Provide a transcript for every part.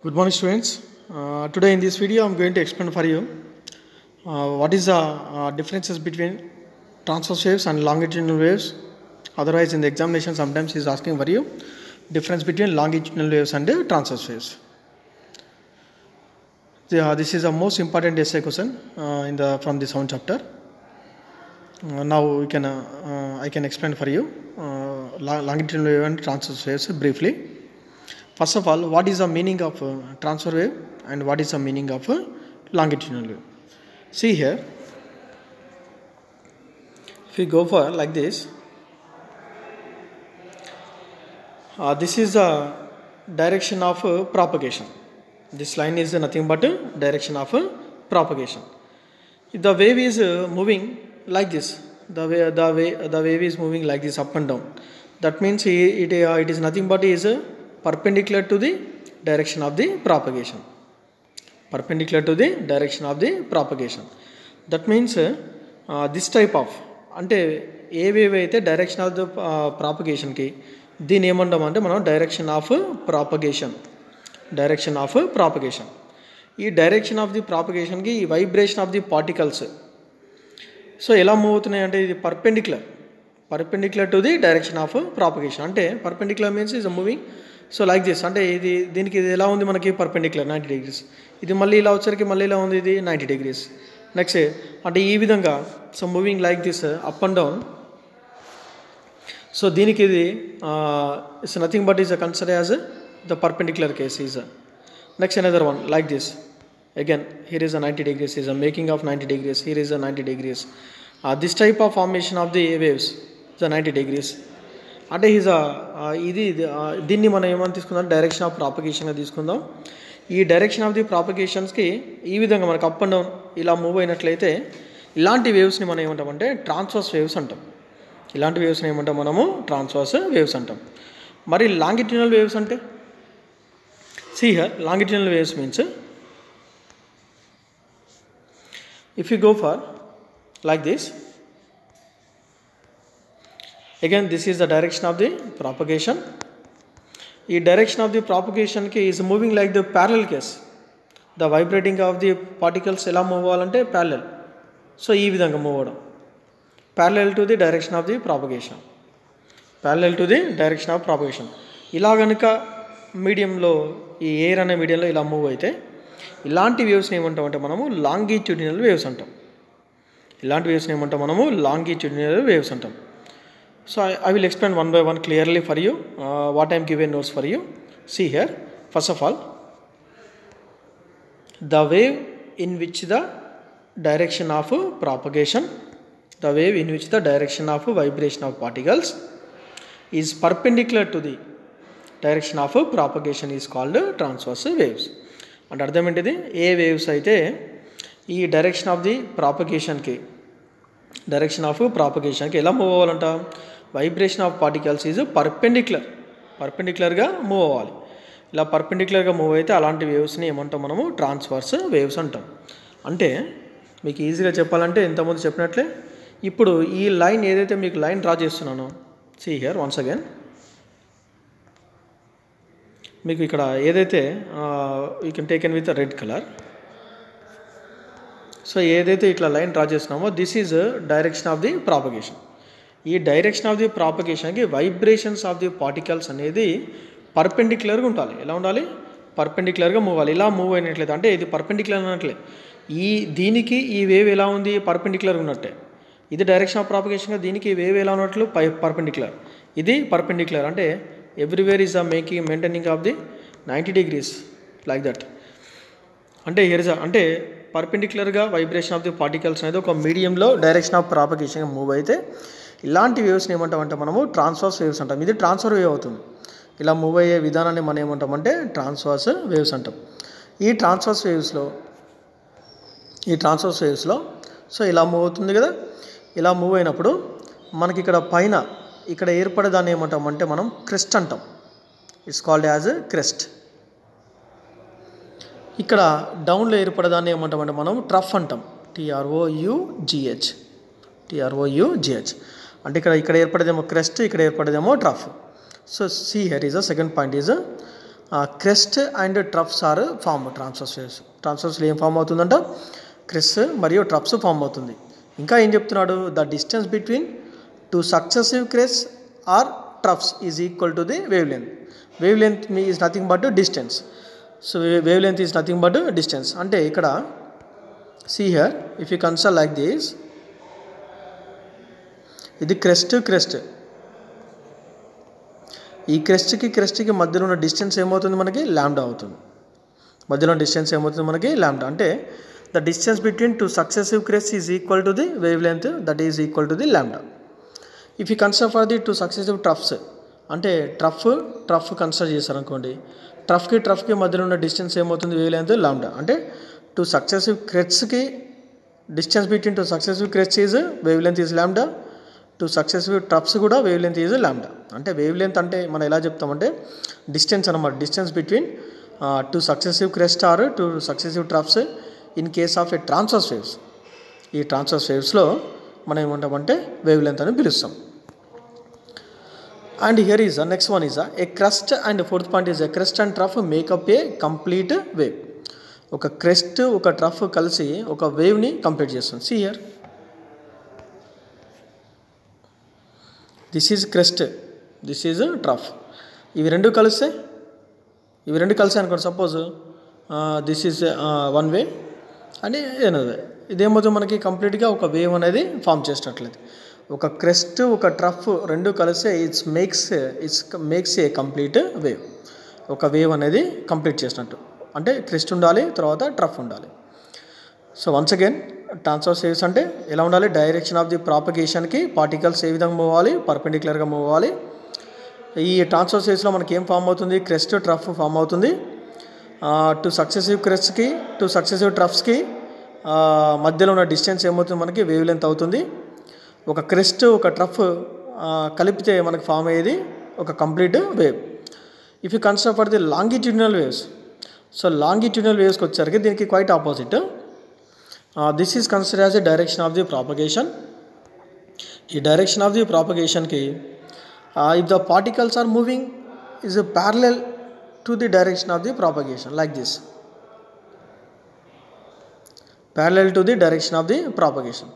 Good morning, students. Today in this video I am going to explain for you what is the differences between transverse waves and longitudinal waves. Otherwise in the examination sometimes he is asking for you difference between longitudinal waves and transverse waves. This is the most important essay question from the sound chapter. Now I can explain for you longitudinal wave and transverse waves briefly. First of all, what is the meaning of transverse wave and what is the meaning of longitudinal wave? See here, if we go for like this, this is the direction of propagation. This line is nothing but direction of propagation. If the wave is moving like this, the wave is moving like this up and down. That means it is nothing but is perpendicular to the direction of the propagation. Perpendicular to the direction of the propagation. That means this type of అంటే ఏ wave అయితే direction of the ప్రాపగేషన్కి దీని ఏమంటామంటే మనం direction of propagation. Direction of propagation. ఈ direction of the ప్రాపగేషన్కి ఈ vibration of the particles so ఎలా మూవ్ అవుతున్నాయి అంటే ఇది perpendicular to the direction of propagation. అంటే perpendicular means is moving so like this. అంటే దీనికి ఇది ఎలా ఉంది మనకి పర్పెండిక్యులర్ 90 degrees. ఇది మళ్ళీ ఇలా వచ్చరికి మళ్ళీ ఇలా ఉంది ఇది 90 degrees. నెక్స్ట్ అంటే ఈ విధంగా so moving like this up and down. So దీనికి ఇది it's nothing but is consider as the perpendicular case is. Next another one like this. Again here is a 90 degrees, is a making of 90 degrees, here is a 90 degrees. This type of formation of the waves is a 90 degrees. అంటే ఇది దీన్ని మనం ఏమని తీసుకుందాం direction of ప్రాపగేషన్గా తీసుకుందాం. ఈ direction of the ప్రాపగేషన్స్కి ఈ విధంగా మనకు అప్ అండ్ డౌన్ ఇలా మూవ్ అయినట్లయితే ఇలాంటి వేవ్స్ని మనం ఏమంటామంటే ట్రాన్స్వర్స్ వేవ్స్ అంటాం. ఇలాంటి వేవ్స్ని ఏమంటాం మనము ట్రాన్స్వర్స్ వేవ్స్ అంటాం. మరి లాంగిట్యూడినల్ వేవ్స్ అంటే see here longitudinal waves means if you go for like this, again this is the direction of the propagation. ఈ direction of the propagation ki is moving like the parallel case. The vibrating of the particles ఎలా move అవ్వాలంటే parallel. So ఈ విధంగా move అవడం parallel to the direction of the propagation. Parallel to the direction of propagation. ఇలా కనుక మీడియంలో ఈ air అనే మీడియంలో ఇలా మూవ్ అయితే ఇలాంటి వేవ్స్ని ఏమంటామంటే మనము లాంగిట్యూడినల్ వేవ్స్ అంటాం. ఇలాంటి వేవ్స్ని ఏమంటాం మనము లాంగిట్యూడినల్ వేవ్స్ అంటాం. So I will explain one by one clearly for you what I am given notes for you. See here, first of all, the wave in which the direction of propagation, the wave in which the direction of vibration of particles is perpendicular to the direction of propagation is called transverse waves. అంటే అర్థం ఏంటిది, ఏ waves అయితే ఈ direction of the ప్రాపగేషన్కి ఎలా move అవ్వాలంట vibration of particles is పర్పెండిక్యులర్గా move అవ్వాలి. ఇలా పర్పెండిక్యులర్గా మూవ్ అయితే అలాంటి వేవ్స్ని ఏమంటాం మనము ట్రాన్స్వర్స్ వేవ్స్ అంటాం. అంటే మీకు ఈజీగా చెప్పాలంటే ఇంతకుముందు చెప్పినట్లే ఇప్పుడు ఈ లైన్ ఏదైతే మీకు లైన్ డ్రా చేస్తున్నానో see here once again, మీకు ఇక్కడ ఏదైతే you can taken with red colour. So ఏదైతే ఇట్లా లైన్ డ్రా చేస్తున్నామో this is direction of the propagation. ఈ డైరెక్షన్ ఆఫ్ ది ప్రాపగేషన్కి వైబ్రేషన్స్ ఆఫ్ ది పార్టికల్స్ అనేది పర్పెండిక్యులర్గా ఉండాలి. ఎలా ఉండాలి, పర్పెండిక్యులర్గా మూవ్ అవ్వాలి. ఇలా మూవ్ అయినట్లయితే అంటే ఇది పర్పెండిక్యులర్ అన్నట్లే దీనికి ఈ వేవ్ ఎలా ఉంది పర్పెండిక్యులర్గా ఉన్నట్టే. ఇది డైరెక్షన్ ఆఫ్ ప్రాపగేషన్గా దీనికి ఈ వేవ్ ఎలా ఉన్నట్లు పర్పెండిక్యులర్. ఇది పర్పెండిక్యులర్ అంటే everywhere is maintaining of the 90 degrees like that. అంటే అంటే పర్పెండిక్యులర్గా వైబ్రేషన్ ఆఫ్ ది పార్టికల్స్ అనేది ఒక మీడియంలో డైరెక్షన్ ఆఫ్ ప్రాపగేషన్గా మూవ్ అయితే ఇలాంటి వేవ్స్ని ఏమంటామంటే మనము ట్రాన్స్వర్స్ వేవ్స్ అంటాం. ఇది ట్రాన్స్ఫర్ వేవ్ అవుతుంది. ఇలా మూవ్ అయ్యే విధానాన్ని మనం ఏమంటామంటే ట్రాన్స్వర్స్ వేవ్స్ అంటాం. ఈ ట్రాన్స్వర్స్ వేవ్స్లో సో ఇలా మూవ్ అవుతుంది కదా. ఇలా మూవ్ అయినప్పుడు మనకి ఇక్కడ పైన ఇక్కడ ఏర్పడేదాన్ని ఏమంటామంటే మనం క్రెస్ట్ అంటాం. It's called as crest. ఇక్కడ డౌన్లో ఏర్పడేదాన్ని ఏమంటామంటే మనం ట్రఫ్ అంటాం. TROUGH. అంటే ఇక్కడ ఏర్పడేదేమో క్రెస్ట్, ఇక్కడ ఏర్పడేదేమో trough. So see here is a second point is crest and troughs are form transverse waves. ట్రాన్స్వర్స్లో ఏం ఫామ్ అవుతుందంట, క్రెస్ట్ మరియు ట్రఫ్స్ ఫామ్ అవుతుంది. ఇంకా ఏం చెప్తున్నాడు, the distance between two successive crest or troughs is equal to the wave length. Wave length is nothing but distance. So wave length is nothing but distance. అంటే ఇక్కడ see here, if you consider like this, ఇది crest, ఈ క్రెస్ట్కి మధ్యలో ఉన్న distance ఏమవుతుంది మనకి, lambda అవుతుంది. మధ్యలో డిస్టెన్స్ ఏమవుతుంది మనకి, లాంబ్డా. అంటే the distance between two successive crest is equal to the wave length, that is equal to the lambda. If you consider for the two successive troughs, అంటే ట్రఫ్ కన్సిడర్ చేశారనుకోండి, ట్రఫ్కి మధ్యలో ఉన్న డిస్టెన్స్ ఏమవుతుంది, wave length lambda. అంటే two successive క్రెస్ట్స్కి distance between two successive crest is wave length is lambda, two successive troughs కూడా wave length is lambda. అంటే వేవ్ లెంత్ అంటే మనం ఎలా చెప్తామంటే డిస్టెన్స్ అనమాట, distance between two successive crest or two successive troughs in case of a transverse waves. ఈ transverse వేవ్స్లో మనం ఏమంటామంటే వేవ్ లెంత్ అని పిలుస్తాం. And here is next one is a crest and fourth point is a crest and trough make up a complete wave. ఒక crest ఒక trough కలిసి ఒక వేవ్ని కంప్లీట్ చేస్తుంది. See here, this is crest, this is trough. ఇవి రెండు కలిసాయి అనుకోండి, suppose this is one way అని ఎనదర్ వే, ఇదేమవుతుంది మనకి కంప్లీట్గా ఒక వేవ్ అనేది ఫామ్ చేసినట్లయితే. ఒక క్రెస్ట్ ఒక ట్రఫ్ రెండు కలిస్తే it's makes a complete wave. ఒక వేవ్ అనేది కంప్లీట్ చేసినట్టు. అంటే క్రెస్ట్ ఉండాలి, తర్వాత ట్రఫ్ ఉండాలి. So once again transverse waves అంటే ఎలా ఉండాలి, డైరెక్షన్ ఆఫ్ ది ప్రాపగేషన్కి పార్టికల్స్ ఏ విధంగా మూవ్ అవ్వాలి, పర్పెండిక్యులర్గా మూవ్ అవ్వాలి. ఈ ట్రాన్స్వర్స్ వేవ్స్లో మనకి ఏం ఫామ్ అవుతుంది, క్రెస్ట్ ట్రఫ్ ఫామ్ అవుతుంది. టూ సక్సెసివ్ క్రెస్ట్కి టూ సక్సెసివ్ ట్రఫ్స్కి మధ్యలో ఉన్న డిస్టెన్స్ ఏమవుతుంది మనకి, వేవ్ లెంత్ అవుతుంది. ఒక క్రెస్ట్ ఒక ట్రఫ్ కలిపితే మనకి ఫామ్ అయ్యేది ఒక complete wave. If you consider for the longitudinal waves, so longitudinal వేవ్స్కి వచ్చేసరికి దీనికి quite opposite. This is consider as a direction of the propagation. ఈ డైరెక్షన్ ఆఫ్ ది ప్రాపగేషన్కి if the particles are moving is parallel to the direction of the propagation like this, parallel to the direction of the propagation.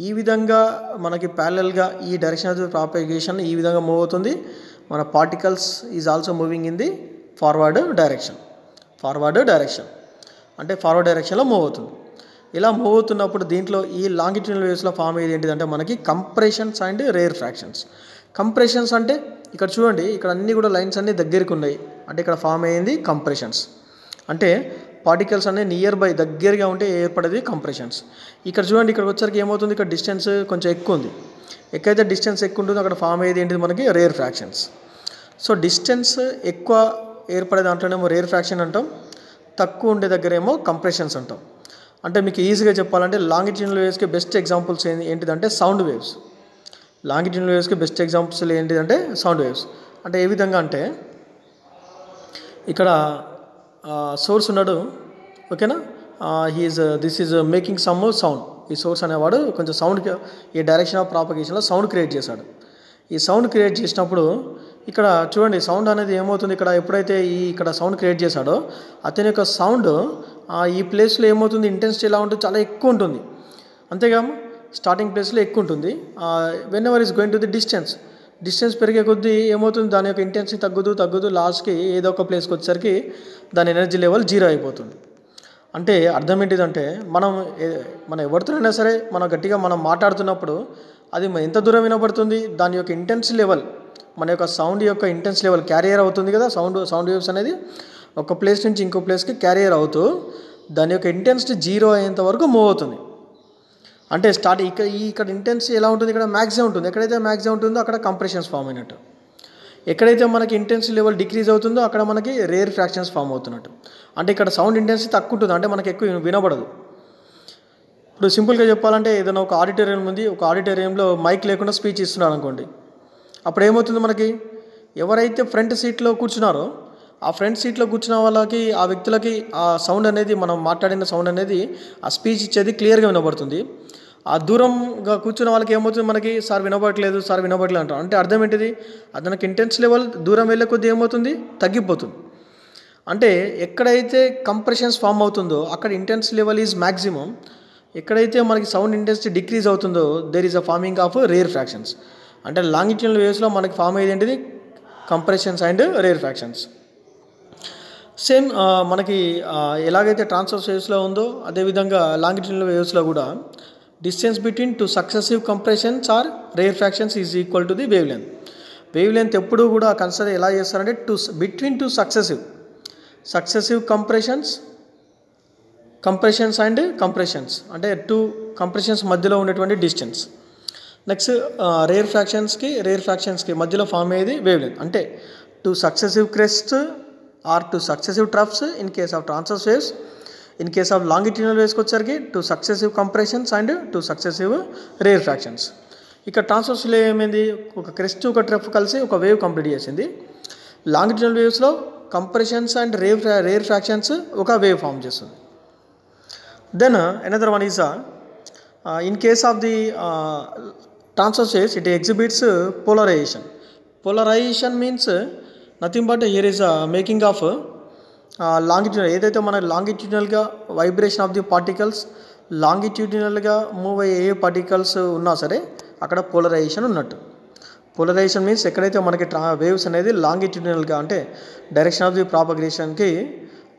ఈ విధంగా మనకి ప్యారలల్గా ఈ direction of the propagation ఈ విధంగా move అవుతుంది. మన particles is also moving in the forward direction అంటే ఫార్వర్డ్ డైరెక్షన్లో మూవ్ అవుతుంది. ఇలా మూవ్ అవుతున్నప్పుడు దీంట్లో ఈ లాంగిట్యూడినల్ వేవ్స్లో ఫామ్ అయ్యేది ఏంటిదంటే మనకి compressions and rare fractions. Compressions అంటే ఇక్కడ చూడండి, ఇక్కడ అన్నీ కూడా లైన్స్ అన్నీ దగ్గరికి ఉన్నాయి, అంటే ఇక్కడ ఫామ్ అయ్యింది కంప్రెషన్స్. అంటే పార్టికల్స్ అన్నీ నియర్ బై దగ్గరగా ఉంటే ఏర్పడేది కంప్రెషన్స్. ఇక్కడ చూడండి, ఇక్కడికి వచ్చరికి ఏమవుతుంది, ఇక్కడ డిస్టెన్స్ కొంచెం ఎక్కువ ఉంది. ఎక్కడైతే డిస్టెన్స్ ఎక్కువ ఉంటుందో అక్కడ ఫామ్ అయ్యేది ఏంటిది మనకి, రేర్ ఫ్రాక్షన్స్. సో డిస్టెన్స్ ఎక్కువ ఏర్పడే దాంట్లోనేమో రేర్ ఫ్రాక్షన్ అంటాం, తక్కువ ఉండే దగ్గర ఏమో కంప్రెషన్స్ అంటాం. అంటే మీకు ఈజీగా చెప్పాలంటే లాంగిట్యూడినల్ వేవ్స్కి బెస్ట్ ఎగ్జాంపుల్స్ ఏంటిదంటే సౌండ్ వేవ్స్. లాంగిట్యూడినల్ వేవ్స్కి బెస్ట్ ఎగ్జాంపుల్స్ ఏంటిదంటే సౌండ్ వేవ్స్. అంటే ఏ విధంగా అంటే ఇక్కడ సోర్స్ ఉన్నాడు, ఓకేనా, this is making some sound. ఈ సోర్స్ అనేవాడు కొంచెం సౌండ్, ఈ డైరెక్షన్ ఆఫ్ ప్రాపగేషన్లో సౌండ్ క్రియేట్ చేశాడు. ఈ సౌండ్ క్రియేట్ చేసినప్పుడు ఇక్కడ చూడండి, సౌండ్ అనేది ఏమవుతుంది, ఇక్కడ ఎప్పుడైతే ఇక్కడ సౌండ్ క్రియేట్ చేశాడో అతని యొక్క సౌండ్ ఈ ప్లేస్లో ఏమవుతుంది, ఇంటెన్సిటీ ఎలా ఉంటుంది, చాలా ఎక్కువ ఉంటుంది. అంతేగా స్టార్టింగ్ ప్లేస్లో ఎక్కువ ఉంటుంది. When ever is going to the distance పెరిగే కొద్దీ ఏమవుతుంది, దాని యొక్క ఇంటెన్సిటీ తగ్గుతూ లాస్ట్కి ఏదో ఒక ప్లేస్కి వచ్చేసరికి దాని ఎనర్జీ లెవెల్ 0 అయిపోతుంది. అంటే అర్థం ఏంటిదంటే మనం ఎవరితోనైనా సరే మనం గట్టిగా మనం మాట్లాడుతున్నప్పుడు అది ఎంత దూరం వినబడుతుంది, దాని యొక్క ఇంటెన్స్ లెవెల్, మన యొక్క సౌండ్ యొక్క ఇంటెన్స్ లెవెల్ క్యారియర్ అవుతుంది కదా. సౌండ్ వేవ్స్ అనేది ఒక ప్లేస్ నుంచి ఇంకో ప్లేస్కి క్యారియర్ అవుతూ దాని యొక్క ఇంటెన్సిటీ 0 అయ్యేంత వరకు మూవ్ అవుతుంది. అంటే ఇక్కడ ఇంటెన్సిటీ ఎలా ఉంటుంది, ఇక్కడ మ్యాక్సిమం ఉంటుంది. ఎక్కడైతే మ్యాక్సిమం ఉంటుందో అక్కడ కంప్రెషన్స్ ఫామ్ అయినట్టు. ఎక్కడైతే మనకి ఇంటెన్సిటీ లెవెల్ డిక్రీజ్ అవుతుందో అక్కడ మనకి రేర్ ఫ్రాక్షన్స్ ఫామ్ అవుతున్నట్టు. అంటే ఇక్కడ సౌండ్ ఇంటెన్సిటీ తక్కువ ఉంటుంది, అంటే మనకి ఎక్కువ వినబడదు. ఇప్పుడు సింపుల్గా చెప్పాలంటే ఏదైనా ఒక ఆడిటోరియం ఉంది, ఒక ఆడిటోరియంలో మైక్ లేకుండా స్పీచ్ ఇస్తున్నారు అనుకోండి, అప్పుడు ఏమవుతుంది, మనకి ఎవరైతే ఫ్రంట్ సీట్లో కూర్చున్నారో ఆ ఫ్రంట్ సీట్లో కూర్చున్న వాళ్ళకి, ఆ వ్యక్తులకి ఆ సౌండ్ అనేది, మనం మాట్లాడిన సౌండ్ అనేది, ఆ స్పీచ్ ఇచ్చేది క్లియర్గా వినబడుతుంది. ఆ దూరంగా కూర్చున్న వాళ్ళకి ఏమవుతుంది, మనకి సార్ వినబడట్లేదు అంటారు. అంటే అర్థం ఏంటిది, అతనికి ఇంటెన్స్ లెవెల్ దూరం వెళ్ళే కొద్దీ ఏమవుతుంది, తగ్గిపోతుంది. అంటే ఎక్కడైతే కంప్రెషన్స్ ఫామ్ అవుతుందో అక్కడ ఇంటెన్స్ లెవెల్ ఈజ్ మ్యాక్సిమం, ఎక్కడైతే మనకి సౌండ్ ఇంటెన్సిటీ డిక్రీజ్ అవుతుందో there is a forming of rarefactions. అంటే లాంగిట్యూడినల్ వేవ్స్లో మనకి ఫామ్ అయ్యేది ఏంటిది compressions and rarefactions. Same మనకి ఎలాగైతే ట్రాన్స్వర్స్ వేవ్స్లో ఉందో అదేవిధంగా లాంగిట్యూడినల్ వేవ్స్లో కూడా distance between two successive compressions or rarefactions is equal to the wave length. Wavelength ఎప్పుడూ కూడా కన్సిడర్ ఎలా చేస్తారంటే between two successive compressions and compressions, అంటే టూ కంప్రెషన్స్ మధ్యలో ఉన్నటువంటి డిస్టెన్స్. నెక్స్ట్ రేర్ ఫ్రాక్షన్స్కి మధ్యలో ఫామ్ అయ్యేది వేవ్ లెంత్. అంటే two successive crest or two successive troughs in case of transverse waves. In case of longitudinal వేవ్స్కి వచ్చరికి two successive compressions and two successive rarefactions. ఇక్కడ ట్రాన్స్వర్స్లో ఏమైంది, ఒక క్రెస్ట్ ఒక ట్రఫ్ కలిసి ఒక వేవ్ కంప్లీట్ చేసింది. లాంగిట్యూడినల్ వేవ్స్లో కంప్రెషన్స్ అండ్ రేర్ ఫ్రాక్షన్స్ ఒక వేవ్ ఫామ్ చేస్తుంది. Then another one is in case of the transverse waves it exhibits polarization. Polarisation means nothing but here is making of longitudinal, ఏదైతే మన లాంగిట్యూడినల్గా vibration of the particles లాంగిట్యూడినల్గా move అయ్యే ఏ particles ఉన్నా సరే అక్కడ పోలరైజేషన్ ఉన్నట్టు. పోలరైజేషన్ మీన్స్ ఎక్కడైతే మనకి వేవ్స్ అనేది లాంగిట్యూడినల్గా అంటే డైరెక్షన్ ఆఫ్ ది ప్రాపగేషన్కి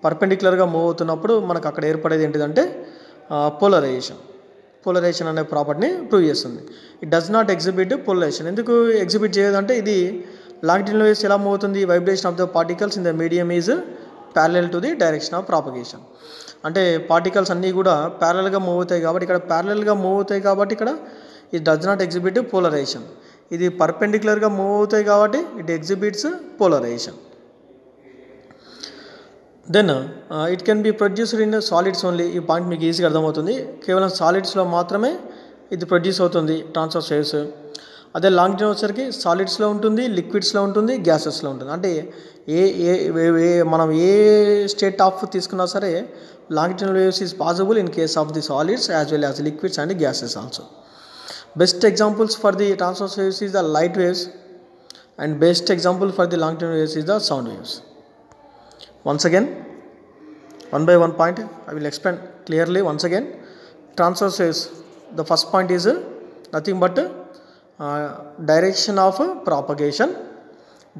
పర్పెండిక్యులర్గా మూవ్ అవుతున్నప్పుడు మనకు అక్కడ ఏర్పడేది ఏంటిదంటే పోలరైజేషన్ అనే ప్రాపర్టీని ప్రూవ్ చేస్తుంది. It does not exhibit polarisation. ఎందుకు ఎగ్జిబిట్ చేయదంటే ఇది లాంగిట్యూడినల్ వేవ్స్ ఎలా మూవ్ అవుతుంది, vibration of the particles in the medium is parallel to the direction of propagation. అంటే పార్టికల్స్ అన్నీ కూడా ప్యారలల్గా మూవ్ అవుతాయి కాబట్టి ఇక్కడ it does not exhibit polarisation. ఇది పర్పెండిక్యులర్గా మూవ్ అవుతాయి కాబట్టి it exhibits polarisation. Then it can be produced in solids only. ఈ పాయింట్ మీకు ఈజీగా అర్థమవుతుంది. కేవలం సాలిడ్స్లో మాత్రమే ఇది ప్రొడ్యూస్ అవుతుంది ట్రాన్స్వర్స్ వేవ్స్. అదే లాంగిట్యూడినల్ వచ్చరికి సాలిడ్స్లో ఉంటుంది, లిక్విడ్స్లో ఉంటుంది, గ్యాసెస్లో ఉంటుంది. అంటే మనం ఏ స్టేట్ ఆఫ్ తీసుకున్నా సరే longitudinal waves is possible in case of the solids as well as liquids and gases also. Best examples for the transverse waves is the light waves, and best example for the longitudinal waves is the sound waves. Once again, one by one point I will explain clearly once again. Transverse waves, the first point is nothing but direction of propagation.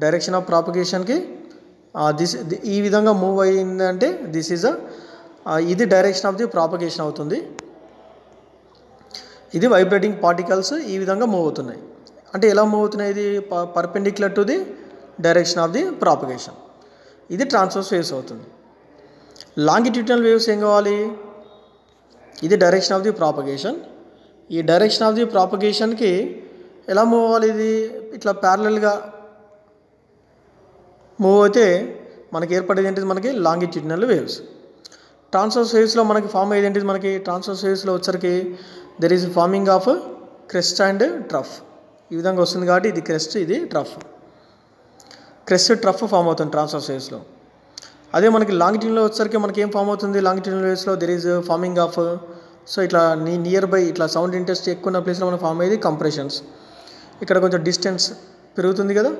Direction of propagation ki ఈ విధంగా move అయ్యిందంటే this is ఇది direction of the propagation అవుతుంది. ఇది vibrating particles ఈ విధంగా move అవుతున్నాయి. అంటే ఎలా మూవ్ అవుతున్నాయి, ఇది perpendicular to the direction of the propagation. ఇది ట్రాన్స్వర్స్ వేవ్స్ అవుతుంది. లాంగిట్యూడినల్ వేవ్స్ ఏం కావాలి, ఇది డైరెక్షన్ ఆఫ్ ది ప్రాపగేషన్. ఈ డైరెక్షన్ ఆఫ్ ది ప్రాపగేషన్కి ఎలా మూవ్ అవ్వాలి, ఇది ఇట్లా ప్యారలల్గా మూవ్ అయితే మనకి ఏర్పడేది ఏంటిది, మనకి లాంగిట్యూడినల్ వేవ్స్. ట్రాన్స్వర్స్ వేవ్స్లో మనకి ఫామ్ అయ్యేది ఏంటిది, మనకి ట్రాన్స్వర్స్ వేవ్స్లో వచ్చరికి there is forming of crest and trough. ఈ విధంగా వస్తుంది కాబట్టి ఇది క్రెస్ట్, ఇది ట్రఫ్. క్రెస్ట్ ట్రఫ్ ఫామ్ అవుతుంది ట్రాన్స్వర్స్ వేవ్స్లో. అదే మనకి లాంగిట్యూడినల్ వచ్చరికి మనకి ఏం ఫామ్ అవుతుంది, లాంగిట్యూడినల్ వేవ్స్లో there is forming of so ఇట్లా నియర్ బై ఇట్లా సౌండ్ ఇంటెన్సిటీ ఎక్కువ ఉన్న ప్లేస్లో మనకు ఫామ్ అయ్యేది కంప్రెషన్స్. ఇక్కడ కొంచెం డిస్టెన్స్ పెరుగుతుంది కదా,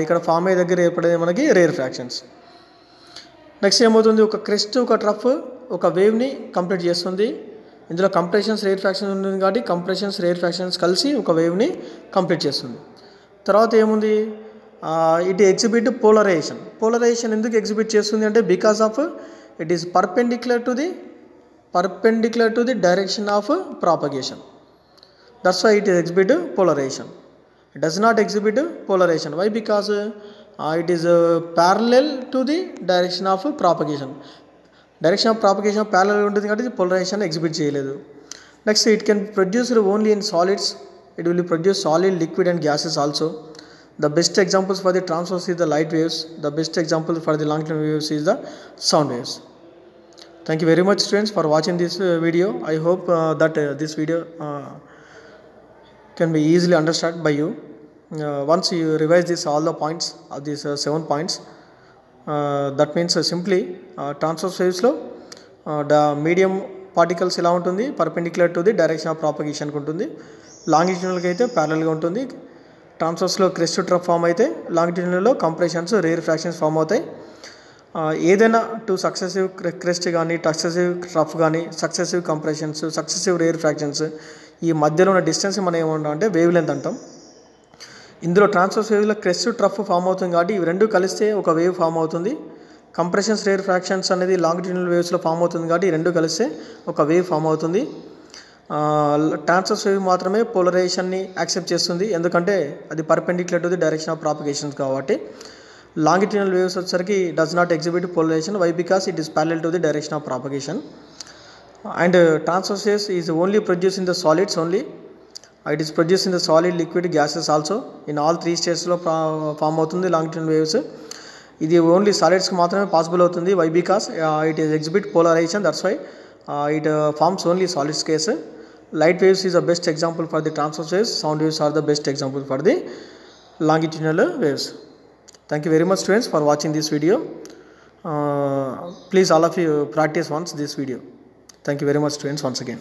ఇక్కడ ఫామ్ అయ్యే దగ్గర ఏర్పడేది మనకి రేర్ ఫ్రాక్షన్స్. నెక్స్ట్ ఏమవుతుంది, ఒక క్రెస్ట్ ఒక ట్రఫ్ ఒక వేవ్ని కంప్లీట్ చేస్తుంది. ఇందులో కంప్రెషన్స్ రేర్ ఫ్రాక్షన్స్ ఉంటుంది కాబట్టి కంప్రెషన్స్ రేర్ ఫ్రాక్షన్స్ కలిసి ఒక వేవ్ని కంప్లీట్ చేస్తుంది. తర్వాత ఏముంది, ఇట్ ఎగ్జిబిట్ పోలరైజేషన్. పోలరైజేషన్ ఎందుకు ఎగ్జిబిట్ చేస్తుంది అంటే because of it is perpendicular to the direction of propagation. That's why it exhibit polarisation. It does not exhibit polarization. Why? Because it is parallel to the direction of propagation. Direction of propagation parallel ఉంటుంది కాబట్టి polarization exhibit చేయలేదు. Next, it can be produced only in solids. It will produce solid, liquid and gases also. The best examples for the transverse is the light waves. The best example for the longitudinal waves is the sound waves. Thank you very much, students, for watching this video. I hope that this video can be easily understood by you. Once you revise this all the points of these 7 points, that means simply transverse waves lo the medium particles ela untundi perpendicular to the direction of propagation ku untundi. Longitudinal ki aithe parallel ga untundi. Transverse lo crest trough form aithe longitudinal lo compressions rare fractions form avutayi. ఏదైనా two successive crest కానీ successive trough కానీ successive compressions successive rare fractions ఈ మధ్యలో ఉన్న distance మనం ఏమంటాం అంటే wave length అంటాం. ఇందులో ట్రాన్స్వర్స్ వేవ్లో క్రెస్ట్ ట్రఫ్ ఫామ్ అవుతుంది కాబట్టి ఇవి రెండు కలిస్తే ఒక వేవ్ ఫామ్ అవుతుంది. కంప్రెషన్స్ రేర్ ఫ్రాక్షన్స్ అనేది లాంగిట్యూడినల్ వేవ్స్లో ఫామ్ అవుతుంది కాబట్టి ఈ రెండు కలిస్తే ఒక వేవ్ ఫామ్ అవుతుంది. ట్రాన్స్వర్స్ వేవ్ మాత్రమే పోలరైజేషన్ని యాక్సెప్ట్ చేస్తుంది, ఎందుకంటే అది perpendicular to the direction of propagation కాబట్టి. లాంగిట్యూడినల్ వేవ్స్ వచ్చేసరికి does not exhibit polarisation. Why? Because it is parallel to the direction of propagation. And transverse waves is only produce in the solids only. It is produce in the solid, liquid, gases also. In all 3 స్టేట్స్లో form అవుతుంది longitudinal waves. ఇది only సాలిడ్స్కి మాత్రమే possible అవుతుంది. Why? Because it is exhibit polarisation, that's why it forms only solids case. Light waves is the best example for the transverse waves. Sound waves are the best example for the longitudinal waves. Thank you very much students for watching this video. Please all of you practice once this video. Thank you very much students once again.